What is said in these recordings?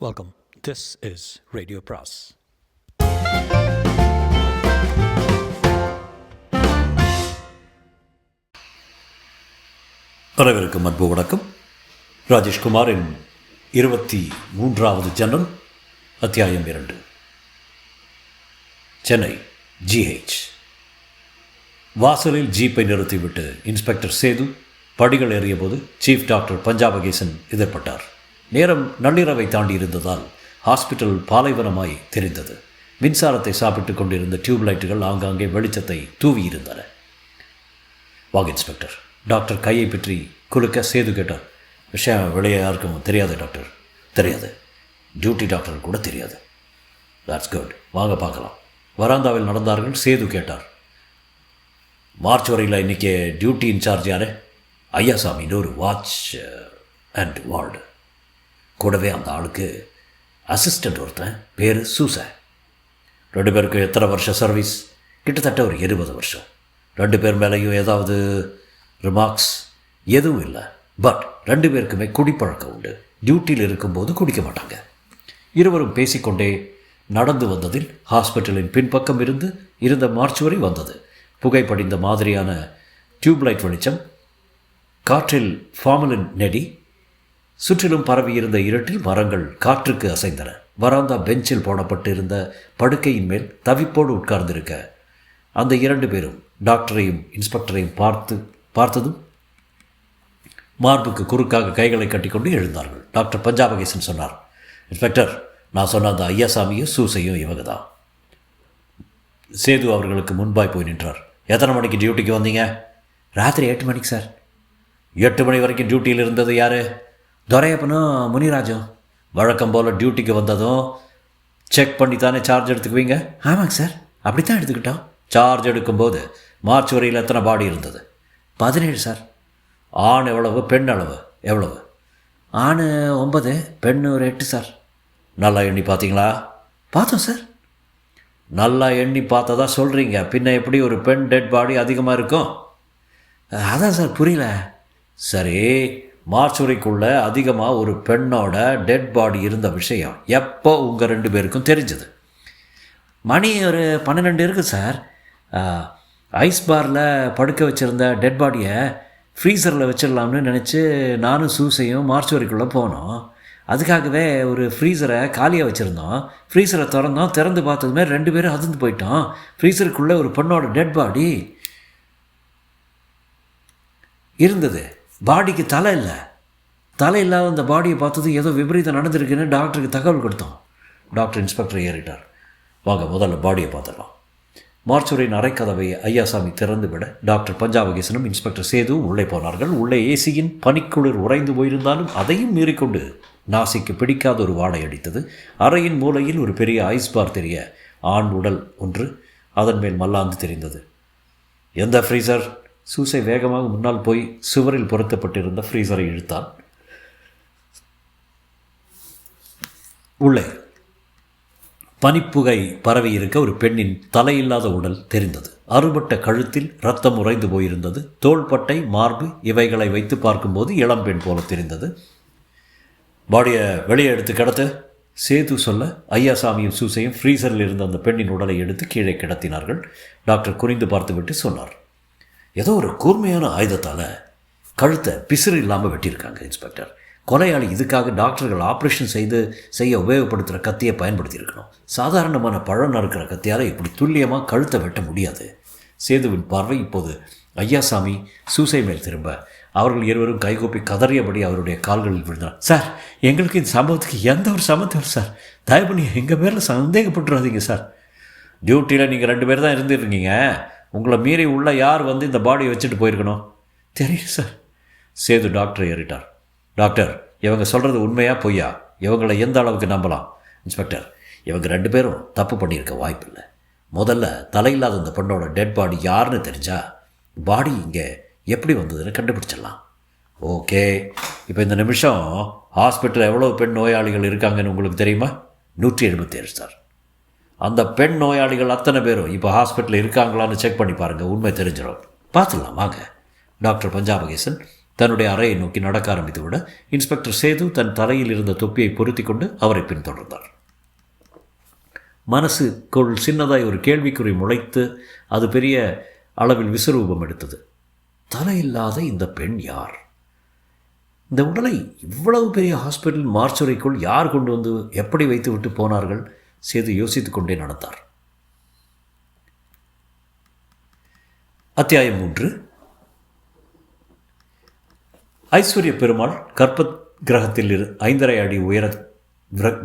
Welcome. This is Radio Pras. அனைவருக்கும் அன்பு வணக்கம். ராஜேஷ்குமாரின் 23வது ஜன்னல், அத்தியாயம் 2. சென்னை ஜிஹெச். வாசலில் ஜீப்பை நிறுத்திவிட்டு இன்ஸ்பெக்டர் சேது படிகள் ஏறியபோது சீஃப் டாக்டர் பஞ்சாபகேசன் எதிர்பட்டார். நேரம் நள்ளிரவை தாண்டி இருந்ததால் ஹாஸ்பிட்டல் பாலைவனமாய் தெரிந்தது. மின்சாரத்தை சாப்பிட்டு கொண்டிருந்த டியூப் லைட்டுகள் ஆங்காங்கே வெளிச்சத்தை தூவியிருந்தன. வாங்க இன்ஸ்பெக்டர். டாக்டர் கையை பற்றி குலுக்க சேது கேட்டார். விஷயம் வெளியே யாருக்கும் தெரியாது டாக்டர். தெரியாது. டியூட்டி டாக்டர் கூட தெரியாது. That's good. வாங்க பார்க்கலாம். வராந்தாவில் நடந்தார்கள். சேது கேட்டார், மார்ச் வரையில் இன்றைக்கி டியூட்டி இன்சார்ஜ் யார்? ஐயாசாமின்னு ஒரு வாட்ச் அண்ட் வார்டு. கூடவே அந்த ஆளுக்கு அசிஸ்டண்ட் ஒருத்தன், பேர் சூசை. 2 பேருக்கு எத்தனை வருஷம் சர்வீஸ்? கிட்டத்தட்ட ஒரு 20 வருஷம். 2 பேர் மேலேயும் ஏதாவது ரிமார்க்ஸ்? எதுவும் இல்லை. பட் 2 பேருக்குமே குடிப்பழக்கம் உண்டு. டியூட்டியில் இருக்கும்போது குடிக்க மாட்டாங்க. இருவரும் பேசிக்கொண்டே நடந்து வந்ததில் ஹாஸ்பிட்டலின் பின்பக்கம் இருந்த மார்ச் வரை வந்தது. புகைப்படிந்த மாதிரியான டியூப்லைட் வெளிச்சம் காற்றில் ஃபார்மலின் நெடி. சுற்றிலும் பரவியிருந்த இருட்டில் மரங்கள் காற்றுக்கு அசைந்தன. வராந்தா பெஞ்சில் போடப்பட்டு இருந்த படுக்கையின் மேல் தவிப்போடு உட்கார்ந்திருக்க அந்த 2 பேரும் டாக்டரையும் இன்ஸ்பெக்டரையும் பார்த்ததும் மார்புக்கு குறுக்காக கைகளை கட்டிக்கொண்டு எழுந்தார்கள். டாக்டர் பஞ்சாபகேசன் சொன்னார், இன்ஸ்பெக்டர், நான் சொன்ன அந்த ஐயாசாமியும் சூசையும் இவங்க தான். சேது அவர்களுக்கு முன்பாய் போய் நின்றார். எத்தனை மணிக்கு டியூட்டிக்கு வந்தீங்க? ராத்திரி 8 மணிக்கு சார். 8 மணி வரைக்கும் டியூட்டியில் இருந்தது யார்? துரையப்பனும் முனிராஜும். வழக்கம் போல் டியூட்டிக்கு வந்ததும் செக் பண்ணி தானே சார்ஜ் எடுத்துக்குவீங்க? ஆமாங்க சார், அப்படி தான் எடுத்துக்கிட்டோம். சார்ஜ் எடுக்கும்போது மார்ச் வரையில் எத்தனை பாடி இருந்தது? 17 சார். ஆண் எவ்வளவு, பெண் அளவு எவ்வளவு? ஆண் 9, பெண் ஒரு 8 சார். நல்லா எண்ணி பார்த்தீங்களா? பார்த்தோம் சார். நல்லா எண்ணி பார்த்ததா சொல்கிறீங்க, பின்ன எப்படி ஒரு பெண் டெட் பாடி அதிகமாக இருக்கும்? அதான் சார் புரியல. சரி, மார்ச் வரைக்குள்ளே அதிகமாக ஒரு பெண்ணோட டெட் பாடி இருந்த விஷயம் எப்போ உங்கள் 2 பேருக்கும் தெரிஞ்சது? மணி ஒரு 12 இருக்குது சார். ஐஸ் பாரில் படுக்க வச்சுருந்த டெட் பாடியை ஃப்ரீசரில் வச்சிடலாம்னு நினச்சி நானும் சூசையும் மார்ச் வரைக்குள்ளே போனோம். அதுக்காகவே ஒரு ஃப்ரீசரை காலியாக வச்சுருந்தோம். ஃப்ரீசரை திறந்து பார்த்ததுமே 2 பேரும் அதிர்ந்து போயிட்டோம். ஃப்ரீசருக்குள்ளே ஒரு பெண்ணோட டெட் பாடி இருந்தது. பாடிக்கு தலை இல்லை. தலை இல்லாத அந்த பாடியை பார்த்தது ஏதோ விபரீதம் நடந்திருக்குன்னு டாக்டருக்கு தகவல் கொடுத்தோம். டாக்டர் இன்ஸ்பெக்டர் ஏறிட்டார். வாங்க முதல்ல பாடியை பார்த்துடலாம். மார்ச்சுரியின் அரைக்கதவை ஐயாசாமி திறந்து விட டாக்டர் பஞ்சாபகேசனும் இன்ஸ்பெக்டர் சேதுவும் உள்ளே போனார்கள். உள்ளே ஏசியின் பனிக்குளிர் உறைந்து போயிருந்தாலும் அதையும் மீறிக்கொண்டு நாசிக்கு பிடிக்காத ஒரு வாடை அடித்தது. அறையின் மூலையில் ஒரு பெரிய ஐஸ் பார் தெரிய ஆண் உடல் ஒன்று அதன் மேல் மல்லாந்து தெரிந்தது. எந்த ஃப்ரீசர்? சூசை வேகமாக முன்னால் போய் சுவரில் பொருத்தப்பட்டிருந்த ஃப்ரீசரை இழுத்தான். உள்ளே பனிப்புகை பரவி இருக்க ஒரு பெண்ணின் தலையில்லாத உடல் தெரிந்தது. அறுபட்ட கழுத்தில் இரத்தம் உறைந்து போயிருந்தது. தோள்பட்டை, மார்பு இவைகளை வைத்து பார்க்கும்போது இளம்பெண் போல தெரிந்தது. பாடியை வெளியே எடுத்து கிடத்து சேது சொல்ல ஐயாசாமியும் சூசையும் ஃப்ரீசரில் இருந்த அந்த பெண்ணின் உடலை எடுத்து கீழே கிடத்தினார்கள். டாக்டர் குறிந்து பார்த்துவிட்டு சொன்னார், ஏதோ ஒரு கூர்மையான ஆயுதத்தால் கழுத்தை பிசிறு இல்லாமல் வெட்டியிருக்காங்க இன்ஸ்பெக்டர். கொலையாளி இதுக்காக டாக்டர்கள் ஆப்ரேஷன் செய்ய உபயோகப்படுத்துகிற கத்தியை பயன்படுத்தியிருக்கணும். சாதாரணமான பழம் நறுக்கிற கத்தியால் இப்படி துல்லியமாக கழுத்தை வெட்ட முடியாது. சேதுவின் பார்வை இப்போது ஐயாசாமி சூசை மேல் திரும்ப அவர்கள் இருவரும் கைகூப்பி கதறியபடி அவருடைய கால்களில் விழுந்தார். சார், எங்களுக்கு இந்த சம்பவத்துக்கு எந்த ஒரு சம்மந்தம் சார். தயவு பண்ணி எங்கள் பேரில் சந்தேகப்பட்டுறாதீங்க சார். டியூட்டியில் நீங்கள் 2 பேர் தான் இருந்துருக்கீங்க. உங்களை மீறி உள்ள யார் வந்து இந்த பாடியை வச்சுட்டு போயிருக்கணும்? தெரியும் சார். சேது டாக்டரை ஏறிட்டார். டாக்டர், இவங்க சொல்கிறது உண்மையா பொய்யா? இவங்களை எந்த அளவுக்கு நம்பலாம்? இன்ஸ்பெக்டர், இவங்க 2 பேரும் தப்பு பண்ணியிருக்க வாய்ப்பில்லை. முதல்ல தலையில்லாத இந்த பெண்ணோட டெட் பாடி யாருன்னு தெரிஞ்சா பாடி இங்கே எப்படி வந்ததுன்னு கண்டுபிடிச்சிடலாம். ஓகே, இப்போ இந்த நிமிஷம் ஹாஸ்பிட்டலில் எவ்வளோ பெண் நோயாளிகள் இருக்காங்கன்னு உங்களுக்கு தெரியுமா? 177 சார். அந்த பெண் நோயாளிகள் அத்தனை பேரும் இப்போ ஹாஸ்பிட்டலில் இருக்காங்களான்னு செக் பண்ணி பாருங்கள், உண்மை தெரிஞ்சிடும். பார்த்துடலாம் வாங்க. டாக்டர் பஞ்சாபகேசன் தன்னுடைய அறையை நோக்கி நடக்க ஆரம்பித்துவிட இன்ஸ்பெக்டர் சேது தன் தலையில் இருந்த தொப்பியை பொருத்தி கொண்டு அவரை பின்தொடர்ந்தார். மனசுக்குள் சின்னதாய் ஒரு கேள்விக்குறி முளைத்து அது பெரிய அளவில் விஸ்வரூபம் எடுத்தது. தலையில்லாத இந்த பெண் யார்? இந்த உடலை இவ்வளவு பெரிய ஹாஸ்பிட்டல் மார்ச்சுரிக்குள் யார் கொண்டு வந்து எப்படி வைத்து விட்டு போனார்கள்? சேது யோசித்துக் கொண்டே நடந்தார். அத்தியாயம் 3. ஐஸ்வர்ய பெருமாள் கற்ப கிரகத்தில் 5.5 அடி உயர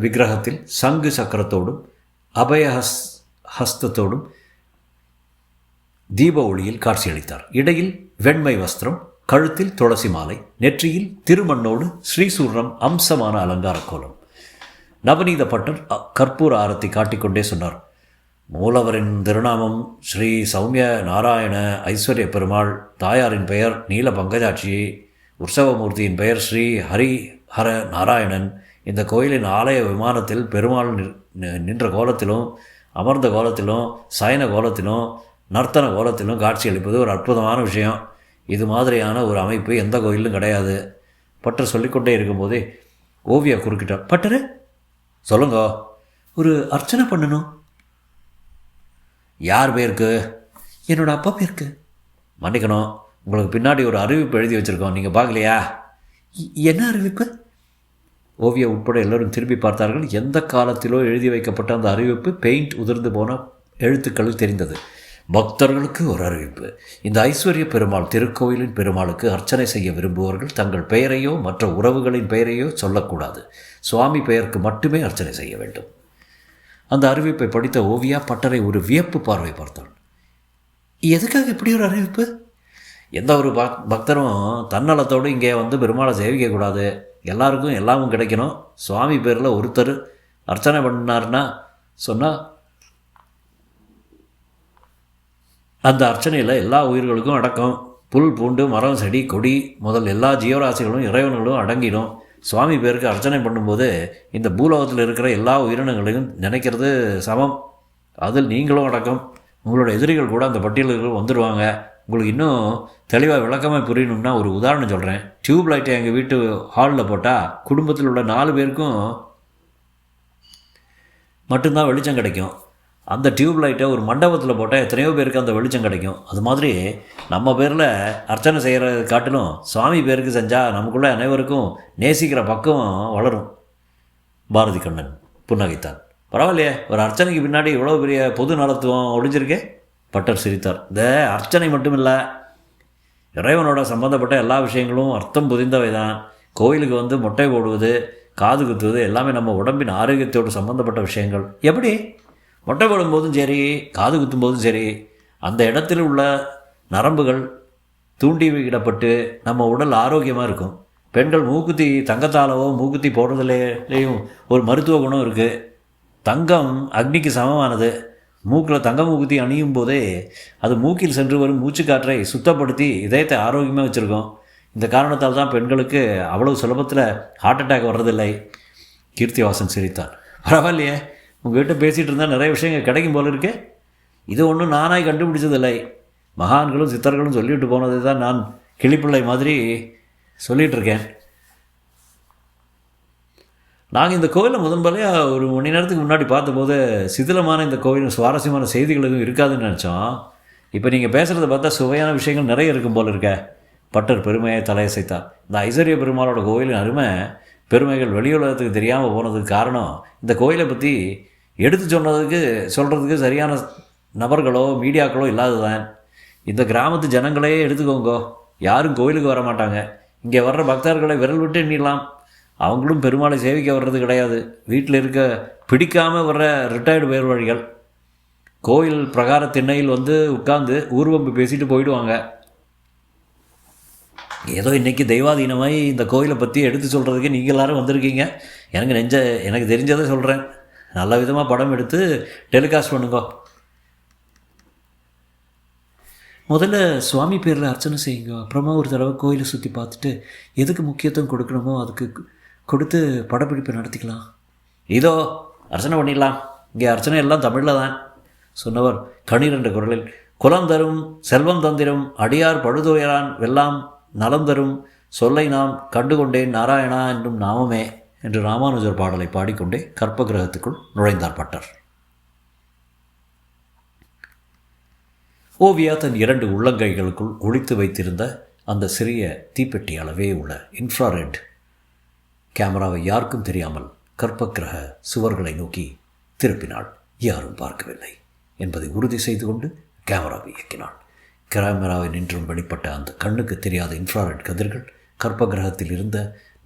விக்கிரகத்தில் சங்கு சக்கரத்தோடும் அபயஹஸ்தத்தோடும் தீப ஒளியில் காட்சியளித்தார். இடையில் வெண்மை வஸ்திரம், கழுத்தில் துளசி மாலை, நெற்றியில் திருமண்ணோடு ஸ்ரீசூர்ணம் அம்சமான அலங்கார கோலம். நவநீத பட்டர் கற்பூர ஆரத்தி காட்டிக்கொண்டே சொன்னார். மூலவரின் திருநாமம் ஸ்ரீ சௌமிய நாராயண ஐஸ்வர்ய பெருமாள், தாயாரின் பெயர் நீல பங்கஜாட்சி, உற்சவமூர்த்தியின் பெயர் ஸ்ரீ ஹரிஹர நாராயணன். இந்த கோயிலின் ஆலய விமானத்தில் பெருமாள் நின்ற கோலத்திலும் அமர்ந்த கோலத்திலும் சயன கோலத்திலும் நர்த்தன கோலத்திலும் காட்சியளிப்பது ஒரு அற்புதமான விஷயம். இது மாதிரியான ஒரு அமைப்பு எந்த கோயிலும் கிடையாது. பட்டர் சொல்லிக்கொண்டே இருக்கும்போதே ஓவியா குறுக்கிட்டார். பட்டரு சொல்லுங்க, ஒரு அர்ச்சனை பண்ணணும். யார் பேருக்கு? என்னோடய அப்பா பேருக்கு. மன்னிக்கணும், உங்களுக்கு பின்னாடி ஒரு அறிவிப்பு எழுதி வச்சுருக்கோம், நீங்கள் பார்க்கலையா? என்ன அறிவிப்பு? ஓவியா உட்பட எல்லோரும் திரும்பி பார்த்தார்கள். எந்த காலத்திலோ எழுதி வைக்கப்பட்ட அந்த அறிவிப்பு பெயிண்ட் உதிர்ந்து போன எழுத்துக்களில் தெரிந்தது. பக்தர்களுக்கு ஒரு அறிவிப்பு. இந்த ஐஸ்வர்ய பெருமாள் திருக்கோயிலின் பெருமாளுக்கு அர்ச்சனை செய்ய விரும்புவர்கள் தங்கள் பெயரையோ மற்ற உறவுகளின் பெயரையோ சொல்லக்கூடாது. சுவாமி பெயருக்கு மட்டுமே அர்ச்சனை செய்ய வேண்டும். அந்த அறிவிப்பை படித்த ஓவியா பட்டரை ஒரு வியப்பு பார்வை பார்த்தாள். எதுக்காக இப்படி ஒரு அறிவிப்பு? எந்த ஒரு பக்தரும் தன்னலத்தோடு இங்கே வந்து பெருமாளை சேவிக்கக்கூடாது. எல்லாருக்கும் எல்லாமும் கிடைக்கணும். சுவாமி பேரில் ஒருத்தர் அர்ச்சனை பண்ணார்னா சொன்னால் அந்த அர்ச்சனையில் எல்லா உயிர்களுக்கும் அடக்கம். புல் பூண்டு மரம் செடி கொடி முதல் எல்லா ஜீவராசிகளும் இறைவன்களும் அடங்கிடும். சுவாமி பேருக்கு அர்ச்சனை பண்ணும்போது இந்த பூலோகத்தில் இருக்கிற எல்லா உயிரினங்களையும் நினைக்கிறது சமம். அதில் நீங்களும் அடக்கம். உங்களோட எதிரிகள் கூட அந்த பட்டியலுக்கு வந்துடுவாங்க. உங்களுக்கு இன்னும் தெளிவாக விளக்கமாக புரியணும்னா ஒரு உதாரணம் சொல்கிறேன். டியூப் லைட்டை எங்கள் வீட்டு ஹாலில் போட்டால் குடும்பத்தில் உள்ள 4 பேருக்கும் மட்டும்தான் வெளிச்சம் கிடைக்கும். அந்த டியூப் லைட்டை ஒரு மண்டபத்தில் போட்டால் எத்தனையோ பேருக்கு அந்த வெளிச்சம் கிடைக்கும். அது மாதிரி நம்ம பேரில் அர்ச்சனை செய்கிறத காட்டிலும் சுவாமி பேருக்கு செஞ்சால் நமக்குள்ளே அனைவருக்கும் நேசிக்கிற பக்கம் வளரும். பாரதி கண்ணன் புன்னகைத்தான். பரவாயில்லையே, ஒரு அர்ச்சனைக்கு பின்னாடி இவ்வளோ பெரிய பொது நலத்துவம் ஒழிஞ்சிருக்கே. பட்டர் சிரித்தார். இந்த அர்ச்சனை மட்டும் இல்லை, இறைவனோட சம்மந்தப்பட்ட எல்லா விஷயங்களும் அர்த்தம் புரிந்தவை தான். கோயிலுக்கு வந்து மொட்டை போடுவது, காது குத்துவது எல்லாமே நம்ம உடம்பின் ஆரோக்கியத்தோடு சம்மந்தப்பட்ட விஷயங்கள். எப்படி? மொட்டை போடும்போதும் சரி, காது குத்தும்போதும் சரி, அந்த இடத்தில் உள்ள நரம்புகள் தூண்டிவிடப்பட்டு நம்ம உடல் ஆரோக்கியமாக இருக்கும். பெண்கள் மூக்குத்தி தங்கத்தாலவோ மூக்குத்தி போடுறதுலேயும் ஒரு மருத்துவ குணம் இருக்குது. தங்கம் அக்னிக்கு சமமானது. மூக்கில் தங்க மூக்குத்தி அணியும் போதே அது மூக்கில் சென்று வரும் மூச்சுக்காற்றை சுத்தப்படுத்தி இதயத்தை ஆரோக்கியமாக வச்சுருக்கோம். இந்த காரணத்தால் தான் பெண்களுக்கு அவ்வளவு சுலபத்தில் ஹார்ட் அட்டாக் வர்றதில்லை. கீர்த்திவாசன் சிரித்தான். பரவாயில்லையே, உங்கள்கிட்ட பேசிகிட்டு இருந்தால் நிறைய விஷயங்கள் கிடைக்கும் போல இருக்கு. இது ஒன்றும் நானாய் கண்டுபிடிச்சதில்லை. மகான்களும் சித்தர்களும் சொல்லிவிட்டு போனதை தான் நான் கிளிப்பிள்ளை மாதிரி சொல்லிகிட்ருக்கேன். நாங்கள் இந்த கோயிலை முதன்முறையாக ஒரு மணி நேரத்துக்கு முன்னாடி பார்த்தபோது சிதிலமான இந்த கோயில் சுவாரஸ்யமான செய்திகள் எதுவும் இருக்காதுன்னு நினச்சோம். இப்போ நீங்கள் பேசுகிறத பார்த்தா சுவையான விஷயங்கள் நிறைய இருக்கும் போல் இருக்க. பட்டர் பெருமையை தலையசைத்தார். இந்த ஐஸ்வர்ய பெருமாளோட கோயிலின் அருமை பெருமைகள் வெளியுலகத்துக்கு தெரியாமல் போனதுக்கு காரணம் இந்த கோயிலை பற்றி எடுத்து சொல்கிறதுக்கு சரியான நபர்களோ மீடியாக்களோ இல்லாததான். இந்த கிராமத்து ஜனங்களே எடுத்துக்கோங்க, யாரும் கோயிலுக்கு வர மாட்டாங்க. இங்கே வர்ற பக்தர்களை விரல் விட்டு எண்ணிடலாம். அவங்களும் பெருமாளை சேவிக்க வர்றது கிடையாது. வீட்டில் இருக்க பிடிக்காமல் வர்ற ரிட்டையர்டு பேர்வழிகள் கோயில் பிரகார திண்ணையில் வந்து உட்கார்ந்து ஊர்வம்பு பேசிட்டு போயிடுவாங்க. ஏதோ இன்றைக்கி தெய்வாதீனமாய் இந்த கோயிலை பற்றி எடுத்து சொல்கிறதுக்கு நீங்கள் எல்லோரும் வந்திருக்கீங்க. எனக்கு தெரிஞ்சதை சொல்கிறேன். நல்ல விதமாக படம் எடுத்து டெலிகாஸ்ட் பண்ணுங்க. முதல்ல சுவாமி பேரில் அர்ச்சனை செய்யுங்க. அப்புறமா ஒரு தடவை கோயிலை சுற்றி பார்த்துட்டு எதுக்கு முக்கியத்துவம் கொடுக்கணுமோ அதுக்கு கொடுத்து படப்பிடிப்பை நடத்திக்கலாம். இதோ அர்ச்சனை பண்ணிடலாம். இங்கே அர்ச்சனை எல்லாம் தமிழில் தான் சொன்னவர் கணீர் என்ற குரலில், குலம் தரும் செல்வம் தந்திரும் அடியார் படுதுயரான் வெல்லாம் நலம் தரும் சொல்லை நாம் கண்டுகொண்டேன் நாராயணா என்னும் நாமமே என்று ராமானுஜர் பாடலை பாடிக்கொண்டே கற்ப கிரகத்துக்குள் நுழைந்தார் பட்டர். ஓவியா தன் 2 உள்ளங்கைகளுக்குள் ஒளித்து வைத்திருந்த அந்த சிறிய தீப்பெட்டி அளவே உள்ள இன்ஃப்ராரெட் கேமராவை யாருக்கும் தெரியாமல் கற்பக்கிரக சுவர்களை நோக்கி திருப்பினாள். யாரும் பார்க்கவில்லை என்பதை உறுதி செய்து கொண்டு கேமராவை இயக்கினாள். கேமராவை நின்றும் வெளிப்பட்ட அந்த கண்ணுக்கு தெரியாத இன்ஃப்ராரெட் கதிர்கள் கற்ப கிரகத்தில் இருந்த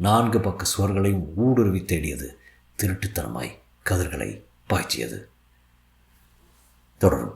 4 பக்க சுவர்களையும் ஊடுருவி தேடியது. திருட்டுத்தனமாய் கதிர்களை பாய்ச்சியது. தொடரும்.